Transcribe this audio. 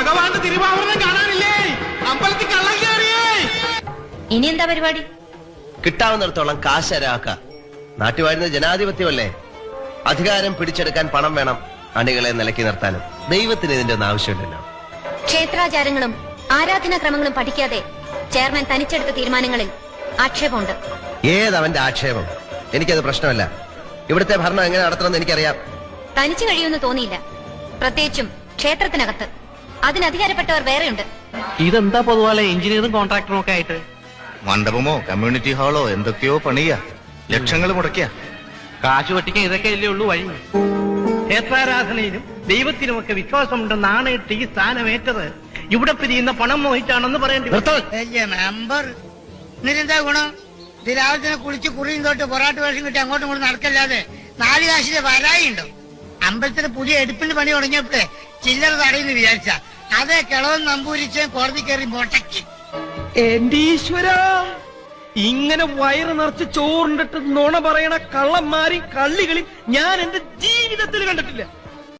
ഭഗവാന്റെ തിരുവാഭരണം കാണാനില്ലേ? അമ്പലത്തിൽ കള്ളം കയറിയേ. ഇനി എന്താ പരിപാടി? കിട്ടാവുന്നിടത്തോളം കാശരാക്ക. നാട്ടുവാഴുന്ന ജനാധിപത്യമല്ലേ? അധികാരം പിടിച്ചെടുക്കാൻ പണം വേണം, അണികളെ നിലക്കി നിർത്താനും. ദൈവത്തിന് ഇതിന്റെ ഒന്നും ആവശ്യമില്ലല്ലോ. ക്ഷേത്രാചാരങ്ങളും ആരാധനാക്രമങ്ങളും പഠിക്കാതെ ചെയർമാൻ തനിച്ചെടുത്ത തീരുമാനങ്ങളിൽ ആക്ഷേപമുണ്ട്. ഏതവന്റെ ആക്ഷേപം? എനിക്കത് പ്രശ്നമല്ല. ഇവിടുത്തെ ഭരണം എങ്ങനെ നടത്തണമെന്ന് എനിക്കറിയാം. തനിച്ചു കഴിയുമെന്ന് തോന്നിയില്ല, പ്രത്യേകിച്ചും ക്ഷേത്രത്തിനകത്ത്. അതിന് അധികാരപ്പെട്ടവർ വേറെയുണ്ട്. ഇതെന്താ പൊതുവാലെ എഞ്ചിനീയറും കോൺട്രാക്ടറും ഒക്കെ ആയിട്ട്? മണ്ഡപമോ കമ്മ്യൂണിറ്റി ഹാളോ എന്തൊക്കെയോ പണിയ, ലക്ഷങ്ങൾ മുടക്കിയ. കാശ് പറ്റിക്കാൻ ഇതൊക്കെ അല്ലേ ഉള്ളൂ വഴി. ക്ഷേത്രാരാധനയിലും ദൈവത്തിനുമൊക്കെ വിശ്വാസമുണ്ടെന്നാണ് ഈ സ്ഥാനമേറ്റത്. ഇവിടെ പിരിയുന്ന പണം മോഹിച്ചാണെന്ന് പറയേണ്ടി മെമ്പർ എന്നിട്ടെന്താ ഗുണം? ഇത് രാവിലെ തന്നെ കുളിച്ച് കുറിയും തൊട്ട് പൊറാട്ട് വേഷം കിട്ടി അങ്ങോട്ടും ഇങ്ങോട്ടും നടക്കല്ലാതെ 4 കാശിന്റെ വരായി ഉണ്ടോ? അമ്പലത്തിന് പുതിയ എടുപ്പിന് പണി തുടങ്ങിയപ്പോഴേ ചില്ലറ തടയുന്നു വിചാരിച്ച അതേ കിളവൻ നമ്പൂരിച്ച് കോടതി കയറി മുടക്കി. എന്റെ ഈശ്വര, ഇങ്ങനെ വയറ് നിറച്ച് ചോറുണ്ടിട്ട് നുണ പറയണ കള്ളന്മാരും കള്ളികളും ഞാൻ എന്റെ ജീവിതത്തിൽ കണ്ടിട്ടില്ല.